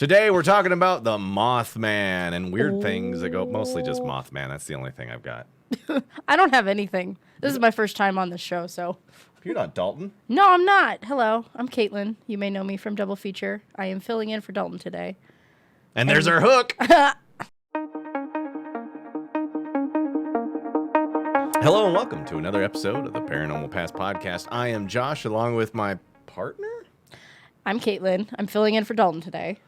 Today we're talking about the Mothman and weird things that go, mostly just Mothman. That's the only thing I've got. I don't have anything. This is my first time on this show, so. You're not Dalton. No, I'm not. Hello, I'm Kaitlyn. You may know me from Double Feature. I am filling in for Dalton today. And there's our hook. Hello and welcome to another episode of the Paranormal Past Podcast. I am Josh along with my partner. I'm Kaitlyn. I'm filling in for Dalton today.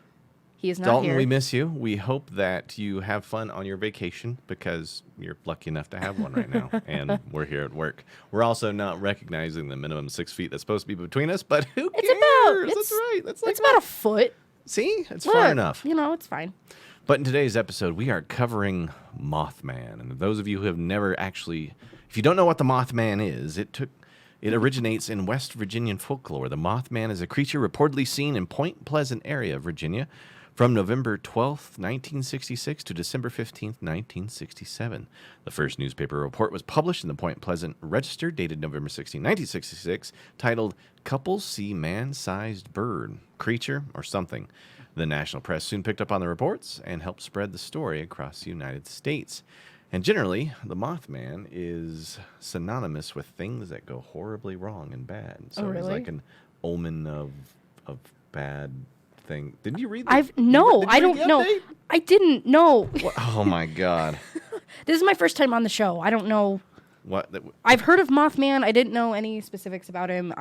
He is not Dalton, here. we miss you. We hope that you have fun on your vacation because you're lucky enough to have one right now, and we're here at work. We're also not recognizing the minimum 6 feet that's supposed to be between us, but who cares? That's right. It's about a foot. See? It's Look, far enough. You know, it's fine. But in today's episode, we are covering Mothman. And those of you who have never actually, if you don't know what the Mothman is, it originates in West Virginian folklore. The Mothman is a creature reportedly seen in Point Pleasant area of Virginia from November 12th, 1966 to December 15th, 1967. The first newspaper report was published in the Point Pleasant Register, dated November 16, 1966, titled Couples See Man-Sized Bird, Creature, or Something. The national press soon picked up on the reports and helped spread the story across the United States. And generally, the Mothman is synonymous with things that go horribly wrong and bad. So really? It's like an omen of bad thing. Did you read that? I don't know. I didn't know. Oh my God. This is my first time on the show. I don't know. What? I've heard of Mothman. I didn't know any specifics about him.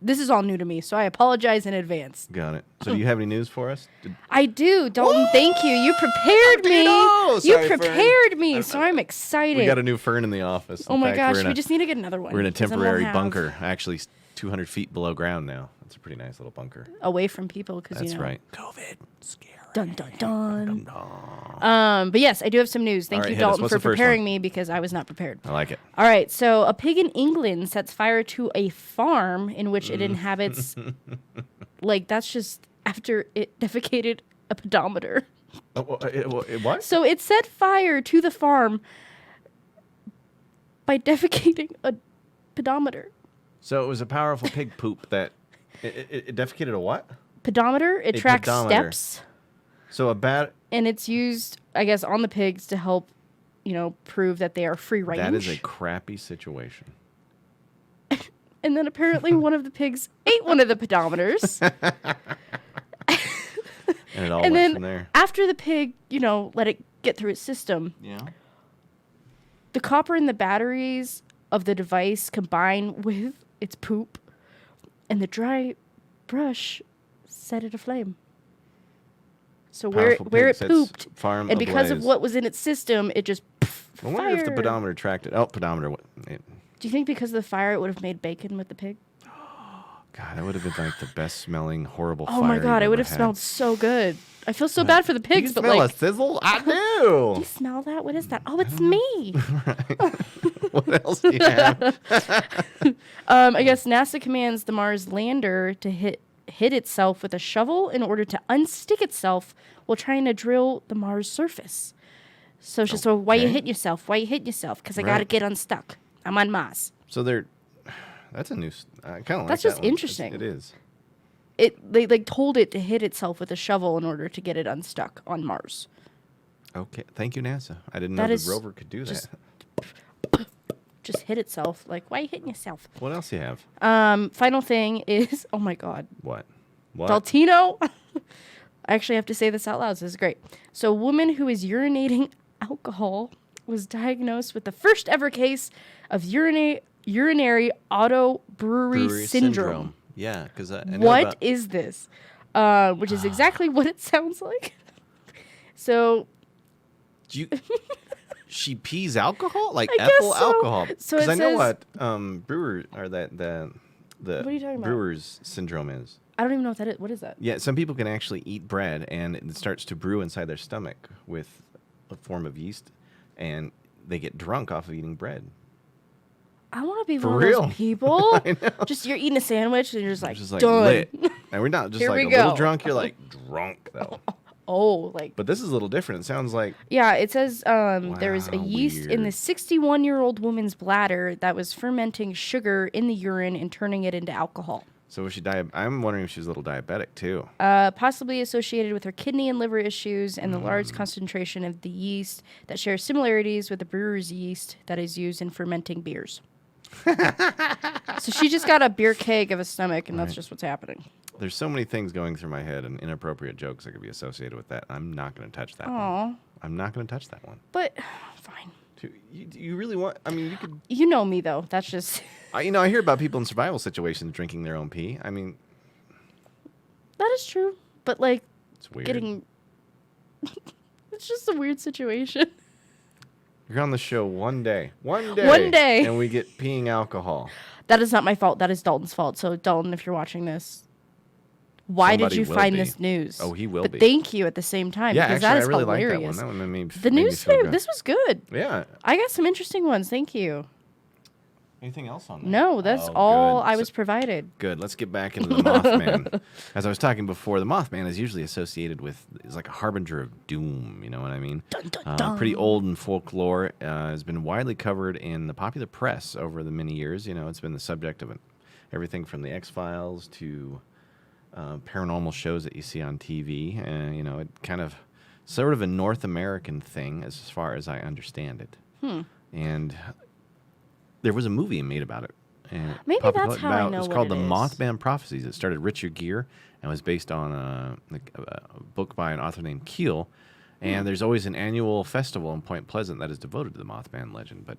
This is all new to me, so I apologize in advance. Got it. So do you have any news for us? I do. Dalton, thank you. You prepared me. You prepared me, so I'm excited. We got a new fern in the office. Oh my gosh, we just need to get another one. We're in a temporary bunker, actually 200 feet below ground now. That's a pretty nice little bunker. Away from people, because That's right. COVID. Scary. Dun, dun, dun. Dun, dun. But yes, I do have some news. Thank you, Dalton, for preparing me because I was not prepared. I like it. All right, so a pig in England sets fire to a farm in which it inhabits. Like, that's just after it defecated a pedometer. What? So it set fire to the farm by defecating a pedometer. So it was a powerful pig poop that it defecated a what? Pedometer. It tracks steps. So a bad. And it's used, I guess, on the pigs to help, prove that they are free range. That is a crappy situation. And then apparently one of the pigs ate one of the pedometers. And it all and went then from there. After the pig, let it get through its system. Yeah. The copper in the batteries of the device combine with its poop, and the dry brush set it aflame. So where it pooped, and because of what was in its system, it just I wonder if the pedometer tracked it. Oh, pedometer. Do you think because of the fire, it would have made bacon with the pig? God, that would have been like the best smelling, horrible fire. Oh my God, it would have smelled so good. I feel so bad for the pigs, but smell a sizzle? I do. Do you smell that? What is that? Oh, it's me. What else do you have? I guess NASA commands the Mars lander to hit itself with a shovel in order to unstick itself while trying to drill the Mars surface. So she's so why you hitting yourself? Why you hitting yourself? Because I got to get unstuck. I'm on Mars. So that's a new. I kind of like that's that just one. interesting. It is. They told it to hit itself with a shovel in order to get it unstuck on Mars. Okay, thank you, NASA. I didn't know the rover could do that. Just hit itself. Like, why are you hitting yourself? What else do you have? Final thing is, oh my God. What? Daltino. I actually have to say this out loud. This is great. So a woman who is urinating alcohol was diagnosed with the first ever case of urinary auto brewery syndrome. Yeah, because what is this? Which is exactly what it sounds like. So, she pees alcohol, like I ethyl guess so. alcohol. So because I know says, what Brewers or the what are you talking about? Brewers Syndrome is. I don't even know what that is. What is that? Yeah, some people can actually eat bread and it starts to brew inside their stomach with a form of yeast, and they get drunk off of eating bread. I want to be For one real. of those people. I know. Just you're eating a sandwich and you're just like done. Lit. And we're not just Here like we a little go. drunk. You're like drunk though. But this is a little different. It sounds like it says there was a yeast in the 61-year-old woman's bladder that was fermenting sugar in the urine and turning it into alcohol. So was she I'm wondering if she was a little diabetic too. Possibly associated with her kidney and liver issues and the large concentration of the yeast that shares similarities with the brewer's yeast that is used in fermenting beers. So she just got a beer keg of a stomach, and that's just what's happening. There's so many things going through my head and inappropriate jokes that could be associated with that. I'm not going to touch that one. I'm not going to touch that one. But, fine. You really want... I mean, you could... You know me, though. That's just... I hear about people in survival situations drinking their own pee. I mean... That is true. But, like... It's weird. It's just a weird situation. You're on the show one day. One day. And we get peeing alcohol. That is not my fault. That is Dalton's fault. So, Dalton, if you're watching this... Why did you find this news? Oh, he will but be. Thank you at the same time. Yeah, because actually, that is I really hilarious. like that one. That one made the made news me feel today, good. this was good. Yeah. I got some interesting ones. Thank you. Anything else on that? No, that's all good. I was provided. Good. Let's get back into the Mothman. As I was talking before, the Mothman is usually associated with, is like a harbinger of doom. You know what I mean? Dun, dun, dun. Pretty old in folklore. Has been widely covered in the popular press over the many years. You know, it's been the subject of everything from the X-Files to paranormal shows that you see on TV. And, it kind of sort of a North American thing as far as I understand it. And there was a movie made about it. And maybe that's how I know it was what called it The is. Mothman Prophecies. It started Richard Gere and was based on a book by an author named Keel. And there's always an annual festival in Point Pleasant that is devoted to the Mothman legend. But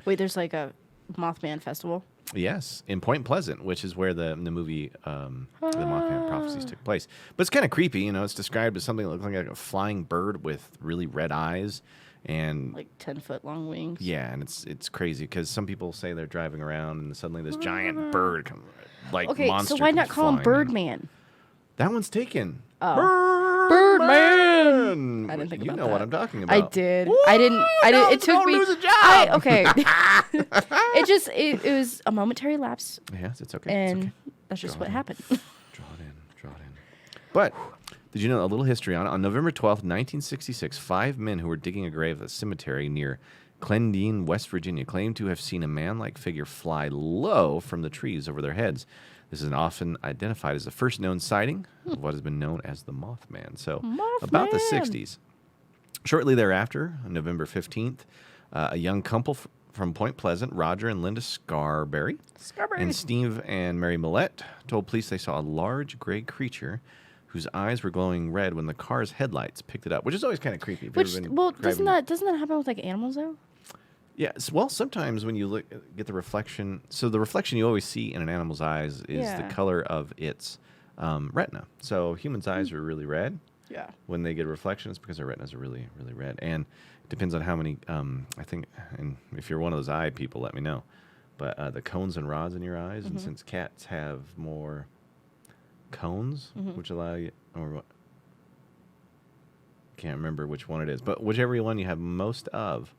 Wait, there's like a Mothman Festival? yes, in Point Pleasant, which is where the movie The Mothman Prophecies took place. But it's kind of creepy. It's described as something that looks like a flying bird with really red eyes. And like 10-foot long wings. Yeah, and it's crazy because some people say they're driving around and suddenly this giant bird comes, monster. So why not call him flying in. Birdman? That one's taken. Oh. Birdman. I didn't think you about know that. what I'm talking about. I did. I didn't. It took don't me. lose a job. Okay. It was a momentary lapse, Yes, it's okay. and it's okay. that's just Draw what it in. happened. Draw it in. But did you know a little history on November 12th, 1966, 5 men who were digging a grave at a cemetery near Clendene, West Virginia, claimed to have seen a man-like figure fly low from the trees over their heads. This is often identified as the first known sighting of what has been known as the Mothman. So about the 60s. Shortly thereafter, on November 15th, a young couple from Point Pleasant, Roger and Linda Scarberry, and Steve and Mary Millette, told police they saw a large gray creature whose eyes were glowing red when the car's headlights picked it up, which is always kind of creepy. Doesn't that happen with like animals though? Yeah, well, sometimes when you get the reflection, so the reflection you always see in an animal's eyes is the color of its retina. So humans' eyes are really red. Yeah. When they get a reflection, it's because their retinas are really, really red. And it depends on how many, I think, and if you're one of those eye people, let me know. But the cones and rods in your eyes, and since cats have more cones, which allow you, or what? Can't remember which one it is, but whichever one you have most of,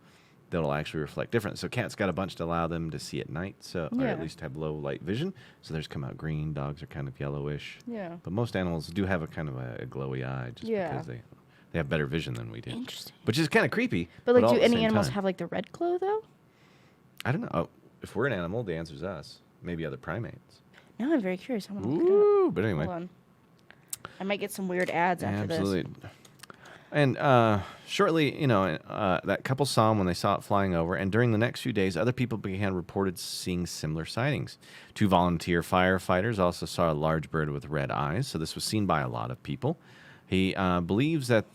that'll actually reflect different. So cats got a bunch to allow them to see at night, or at least have low light vision. So theirs come out green. Dogs are kind of yellowish. Yeah. But most animals do have a kind of a glowy eye, just because they have better vision than we do. Interesting. Which is kind of creepy. But like, all do at the any same animals time. have like the red glow though? I don't know. Oh, if we're an animal, the answer's us. Maybe other primates. Now I'm very curious. I'm gonna look it up. Ooh, but anyway. Hold on. I might get some weird ads after Absolutely. this. And shortly, that couple saw him when they saw it flying over. And during the next few days, other people reported seeing similar sightings. 2 volunteer firefighters also saw a large bird with red eyes. So this was seen by a lot of people. He believes that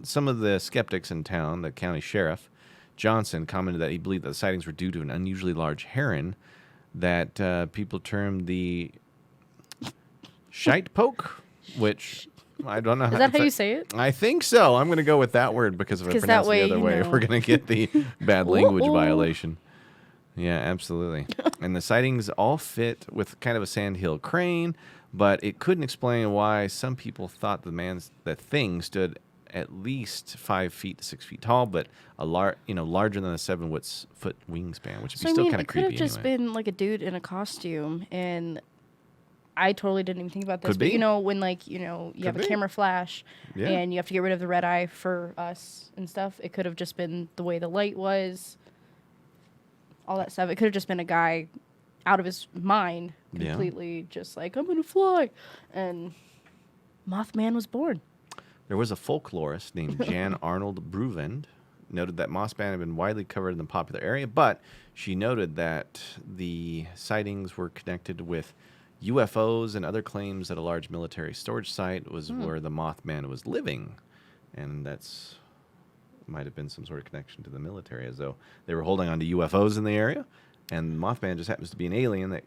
some of the skeptics in town, the county sheriff, Johnson, commented that he believed that the sightings were due to an unusually large heron that people termed the shite poke, which I don't know. Is that how you say it? I think so. I'm going to go with that word because if I 'Cause pronounce that way, it the other you way, know. we're going to get the bad language Whoa. violation. Yeah, absolutely. And the sightings all fit with kind of a sandhill crane, but it couldn't explain why some people thought the thing stood at least 5 feet to 6 feet tall, but larger than a 7-foot wingspan, which would be still kind of creepy. It could have just been like a dude in a costume, and I totally didn't even think about this. Could but be. when you have a be. camera flash Yeah. and you have to get rid of the red eye for us and stuff, it could have just been the way the light was, all that stuff. It could have just been a guy out of his mind, Yeah. completely just like, I'm going to fly. And Mothman was born. There was a folklorist named Jan Arnold Bruvend, noted that Mothman had been widely covered in the popular area, but she noted that the sightings were connected with UFOs and other claims that a large military storage site was where the Mothman was living. And that's might have been some sort of connection to the military, as though they were holding on to UFOs in the area, and Mothman just happens to be an alien that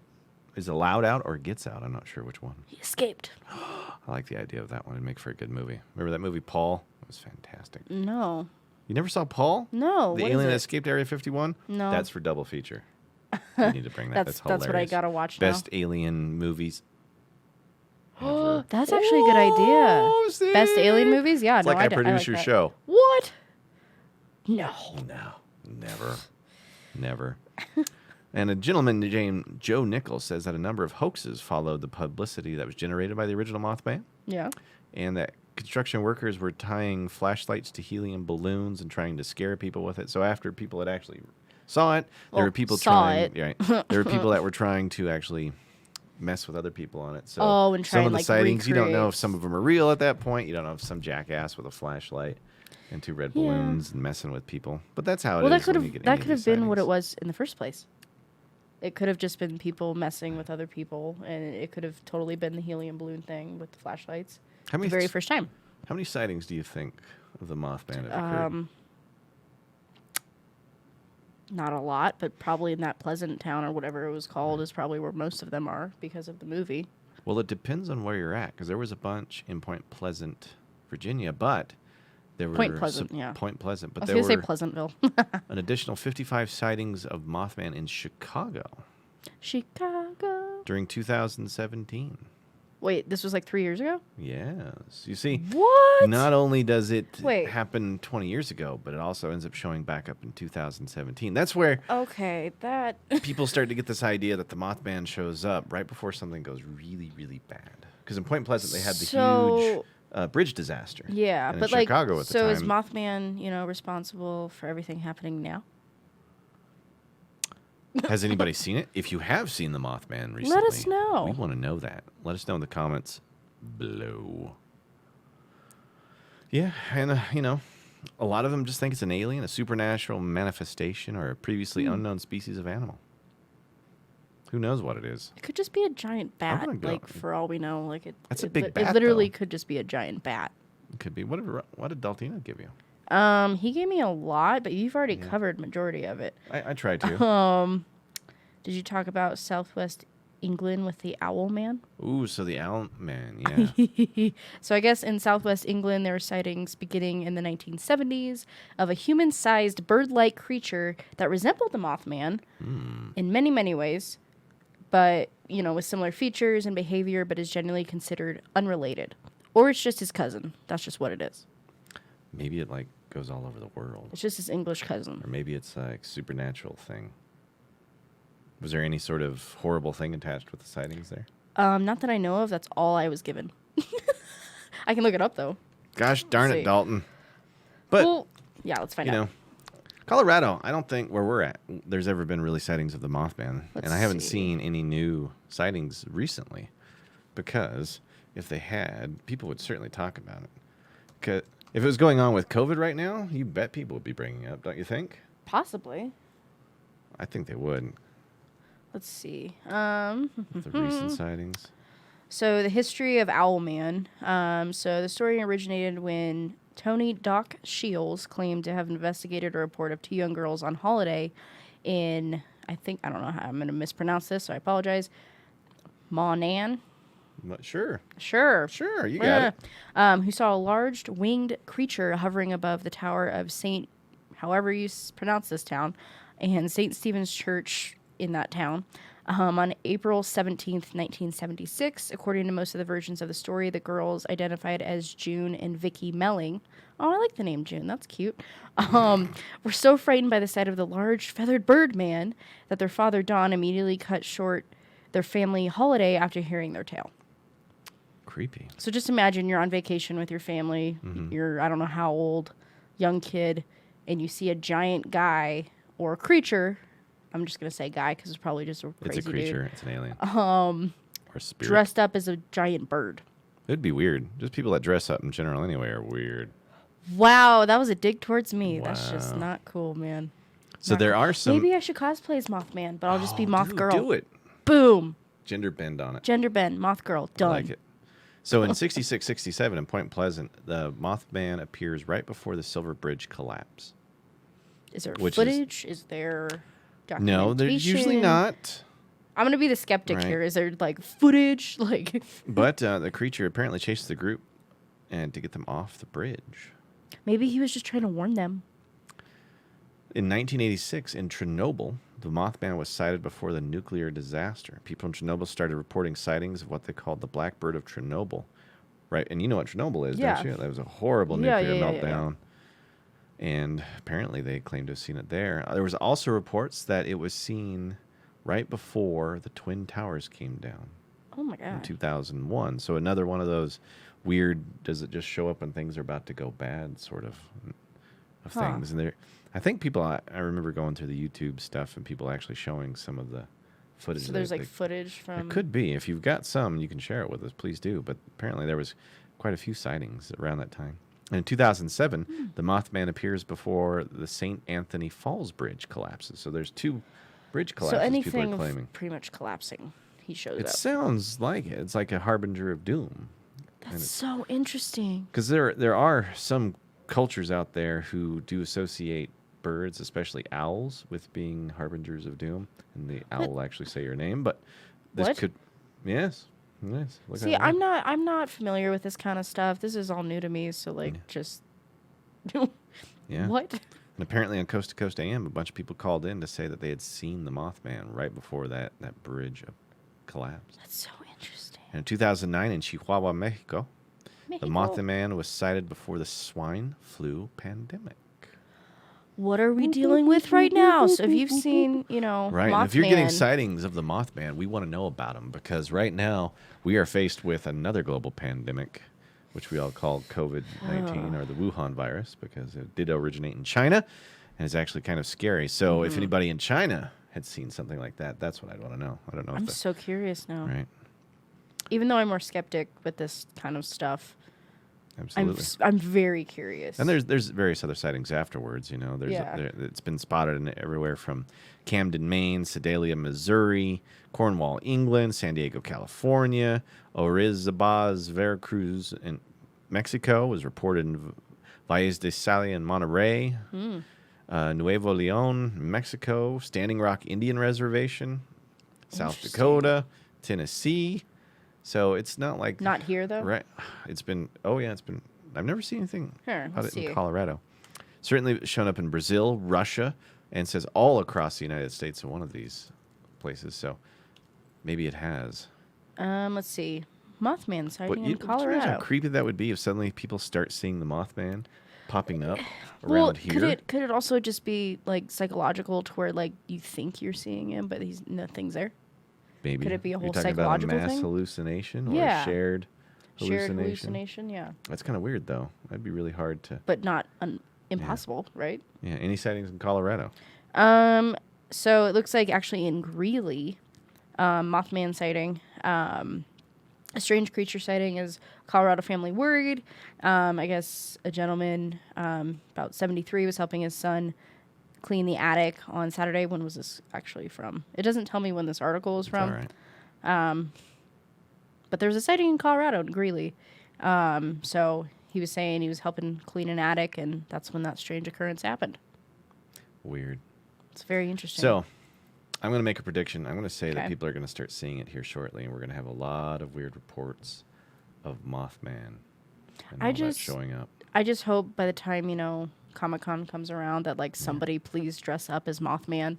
is allowed out or gets out. I'm not sure which one. He escaped. I like the idea of that one. It'd make for a good movie. Remember that movie, Paul? It was fantastic. No. You never saw Paul? No. The what alien is that it? escaped Area 51? No. That's for double feature. You need to bring that. That's hilarious. That's what I gotta watch now. Best alien movies ever. That's actually a good idea. See? Best alien movies? Yeah, It's no, like I produce your that. show. What? No. No, never. And a gentleman named Joe Nichols says that a number of hoaxes followed the publicity that was generated by the original Mothman, Yeah. and that construction workers were tying flashlights to helium balloons and trying to scare people with it. So after people had actually saw it, there were people trying. Right, there were people that were trying to actually mess with other people on it. So and try some and, of the like, sightings, you don't know recreate. if some of them are real at that point. You don't know if some jackass with a flashlight and two red balloons and messing with people. But that's how it Well, is. that when you get could any of have these been what it sightings. was in the first place. It could have just been people messing with other people, and it could have totally been the helium balloon thing with the flashlights. How many The very first time. How many sightings do you think of the Mothman have occurred? Not a lot, but probably in that Pleasant Town or whatever it was called is probably where most of them are because of the movie. Well, it depends on where you're at, because there was a bunch in Point Pleasant, Virginia, but there were Point Pleasant, yeah. Point Pleasant, but I was there going to say were Pleasantville. an additional 55 sightings of Mothman in Chicago Chicago. during 2017. Wait, this was like 3 years ago? Yes, you see, What? not only does it Wait. happen 20 years ago, but it also ends up showing back up in 2017. That's where Okay, that... people start to get this idea that the Mothman shows up right before something goes really, really bad. Because in Point Pleasant, they had the huge bridge disaster. Yeah, and but in like, Chicago at the so time, is Mothman, responsible for everything happening now? has anybody seen it? If you have seen the Mothman recently, Let us know. We want to know that. Let us know in the comments below. Yeah, and a lot of them just think it's an alien, a supernatural manifestation, or a previously unknown species of animal. Who knows what it is? It could just be a giant bat, gonna go- like, for all we know. Like, That's a big bat, It literally though. could just be a giant bat. It could be whatever. What did Daltina give you? He gave me a lot, but you've already covered majority of it. I tried to. Did you talk about Southwest England with the Owl Man? Ooh, so the owl man, yeah. So I guess in Southwest England, there were sightings beginning in the 1970s of a human-sized bird-like creature that resembled the Mothman in many, many ways, but, with similar features and behavior, but is generally considered unrelated. Or it's just his cousin. That's just what it is. Maybe it goes all over the world, It's just his English cousin. or maybe it's like supernatural thing. Was there any sort of horrible thing attached with the sightings there? Not that I know of. That's all I was given. I can look it up, though. Gosh darn see. it, Dalton. But Well, yeah, let's find out. Colorado, I don't think where we're at, there's ever been really sightings of the Mothman. Let's and I haven't see. seen any new sightings recently, because if they had, people would certainly talk about it. 'Cause if it was going on with COVID right now, you bet people would be bringing it up, don't you think? Possibly. I think they would, Let's see. with the recent sightings. So the history of Owlman. So the story originated when Tony Doc Shields claimed to have investigated a report of two young girls on holiday in, I don't know how I'm going to mispronounce this, so I apologize. Monan. Sure, Sure. you got it. Who saw a large winged creature hovering above the tower of St. however you pronounce this town, and St. Stephen's Church in that town. On April 17th, 1976, according to most of the versions of the story, the girls identified as June and Vicky Melling. Oh, I like the name June. That's cute. Were so frightened by the sight of the large feathered bird man that their father, Don, immediately cut short their family holiday after hearing their tale. Creepy. So just imagine you're on vacation with your family. You're, I don't know how old, young kid, and you see a giant guy or creature I'm just gonna say guy because it's probably just a crazy It's a creature. dude. It's an alien. Um, Or a spirit. dressed up as a giant bird. It'd be weird. Just people that dress up in general anyway are weird. Wow, that was a dig towards me. That's just Wow. not cool, man. So Not there cool. are some. Maybe I should cosplay as Mothman, but I'll just be Oh, Moth dude, Girl. Do it. Boom. Gender bend on it. Gender bend, Moth Girl. I Done. like it. So in 66, 67 in Point Pleasant, the Mothman appears right before the Silver Bridge collapse. Is there Which is- footage? Is there documentation? No, there's usually not. I'm gonna be the skeptic Right. here. Is there like footage? Like But the creature apparently chased the group and to get them off the bridge. maybe he was just trying to warn them. In 1986, in Chernobyl, the Mothman was sighted before the nuclear disaster. People in Chernobyl started reporting sightings of what they called the Blackbird of Chernobyl. Right, and you know what Chernobyl is, Yeah. don't you? That was a horrible Yeah, nuclear yeah, yeah, meltdown. And apparently they claimed to have seen it there. There was also reports that it was seen right before the Twin Towers came down Oh my in god. 2001. So another one of those weird, does it just show up when things are about to go bad sort of Huh. things. And there, I think people, I remember going through the YouTube stuff and people actually showing some of the footage. So there's that like footage there from. could be. If you've got some, you can share it with us. Please do. But apparently there was quite a few sightings around that time. And in 2007, the Mothman appears before the St. Anthony Falls Bridge collapses. So there's two bridge So collapses people anything are claiming. pretty much collapsing, he shows It up. sounds like it. It's like a harbinger of doom. That's so interesting. Because there are some cultures out there who do associate birds, especially owls, with being harbingers of doom, and the owl will actually say your name. But this What? could, yes. Look See, at that. I'm not familiar with this kind of stuff. This is all new to me. So like, just Yeah. what? And apparently on Coast to Coast AM, a bunch of people called in to say that they had seen the Mothman right before that bridge collapsed. That's so interesting. And in 2009 in Chihuahua, Mexico, the Mexico. Mothman was sighted before the swine flu pandemic. What are we dealing with right now? So if you've seen, you know, Right. Mothman, And if you're getting sightings of the Mothman, we want to know about them because right now we are faced with another global pandemic, which we all call COVID-19 or the Wuhan virus because it did originate in China and is actually kind of scary. So if anybody in China had seen something like that, that's what I'd want to know. I don't know. I'm so curious now. Right. Even though I'm more skeptic with this kind of stuff, Absolutely. I'm very curious. And there's various other sightings afterwards. You know, Yeah. It's been spotted in everywhere from Camden, Maine, Sedalia, Missouri, Cornwall, England, San Diego, California, Orizabaz, Veracruz, in Mexico. Was reported in Valles de Salia in Monterrey, Nuevo Leon, Mexico, Standing Rock Indian Reservation, South Interesting. Dakota, Tennessee. So it's not like Not here though. Right. It's been, I've never seen anything Here, about let's it in see. Colorado. Certainly it's shown up in Brazil, Russia, and says all across the United States in one of these places. So maybe it has. Let's see. Mothman sighting in Can you imagine Colorado. how creepy that would be if suddenly people start seeing the Mothman popping up around Well, here? could it also just be like psychological to where like you think you're seeing him, but nothing's there? Maybe. could it be a You're whole talking about a psychological mass thing? hallucination or Yeah. a shared hallucination? Shared hallucination, yeah, That's kind of weird, though. That'd be really hard to. but not impossible, right? Yeah. Any sightings in Colorado? So it looks like actually in Greeley, Mothman sighting. A strange creature sighting is Colorado family worried. I guess a gentleman about 73 was helping his son clean the attic on Saturday. When was this actually from? It doesn't tell me when this article is from. All right. But there was a sighting in Colorado in Greeley. So he was saying he was helping clean an attic, and that's when that strange occurrence happened. Weird. It's very interesting. So, I'm going to make a prediction. I'm going to say that Okay. people are going to start seeing it here shortly, and we're going to have a lot of weird reports of Mothman and all that showing up. I just hope by the time, Comic-Con comes around that, like, somebody please dress up as Mothman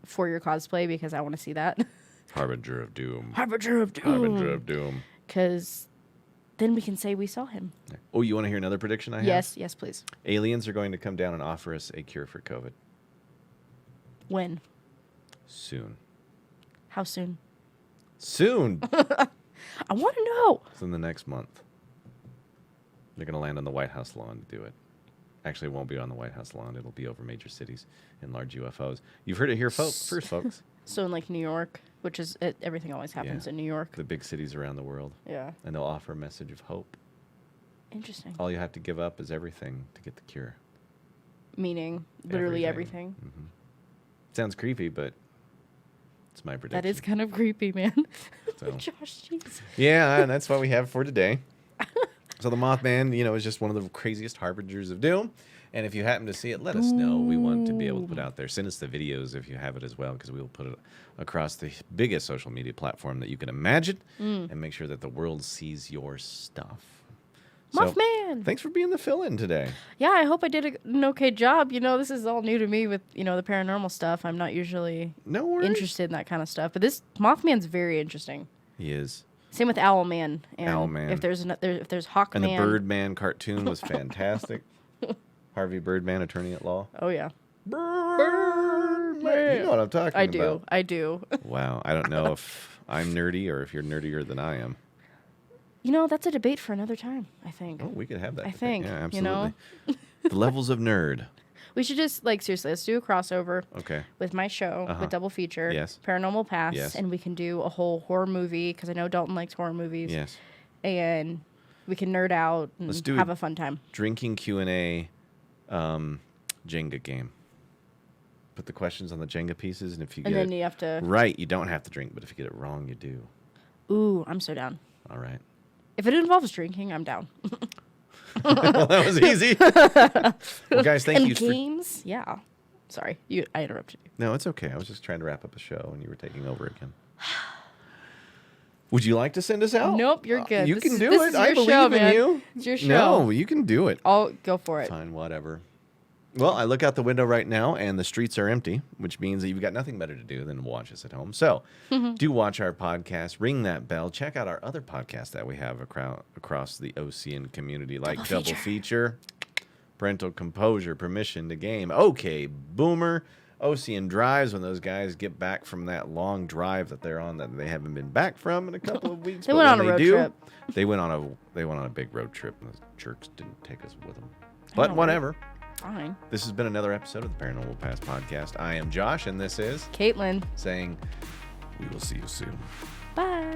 for your cosplay because I want to see that. Harbinger of Doom. Harbinger of Doom. Harbinger of Doom. Because then we can say we saw him. Oh, you want to hear another prediction I have? Yes, please. Aliens are going to come down and offer us a cure for COVID When? soon. How soon? Soon! I want to know. It's in the next month. They're going to land on the White House lawn to do it. Actually, it won't be on the White House lawn. It'll be over major cities in large UFOs. You've heard it here first, folks. So in like New York, which is everything always happens in New York. The big cities around the world. Yeah. And they'll offer a message of hope. Interesting. All you have to give up is everything to get the cure. Meaning literally everything. Mm-hmm. Sounds creepy, but it's my prediction. That is kind of creepy, man. So. Josh, jeez. Yeah, and that's what we have for today. So the Mothman, is just one of the craziest harbingers of doom. And if you happen to see it, let us know. We want to be able to put out there. Send us the videos if you have it as well, because we will put it across the biggest social media platform that you can imagine and make sure that the world sees your stuff. Mothman! Thanks for being the fill-in today. Yeah, I hope I did an okay job. This is all new to me with, the paranormal stuff. I'm not usually interested in that kind of stuff. But this Mothman's very interesting. He is. Same with Owlman. And Owlman. If there's Hawkman. And the Birdman cartoon was fantastic. Harvey Birdman, attorney at law. Oh, yeah. Birdman. You know what I'm talking about. I do. Wow. I don't know if I'm nerdy or if you're nerdier than I am. That's a debate for another time, I think. Oh, we could have that. I think. Yeah, absolutely. The levels of nerd. We should just, seriously, let's do a crossover with my show, with Double Feature, Paranormal Pass, and we can do a whole horror movie, because I know Dalton likes horror movies. Yes. And we can nerd out and have a fun time. Drinking Q&A Jenga game. Put the questions on the Jenga pieces, and if you get then you have to... right, you don't have to drink, but if you get it wrong, you do. Ooh, I'm so down. All right. If it involves drinking, I'm down. Well, that was easy. Well, guys, thank you. Games? Yeah. Sorry, I interrupted you. No, it's okay. I was just trying to wrap up a show, and you were taking over again. Would you like to send us out? Nope, you're good. You can do it. I believe in you. It's your show. No, you can do it. I'll go for it. Fine, whatever. Well, I look out the window right now, and the streets are empty, which means that you've got nothing better to do than watch us at home. So do watch our podcast. Ring that bell. Check out our other podcasts that we have across the OCN community, like Double Feature, Parental Composure, Permission to Game, OK Boomer, OCN Drives, when those guys get back from that long drive that they're on that they haven't been back from in a couple of weeks. They went on a road trip. They went on a big road trip, and the jerks didn't take us with them. But whatever. Fine. This has been another episode of the Paranormal Pass podcast. I am Josh, and this is Kaitlyn saying we will see you soon. Bye.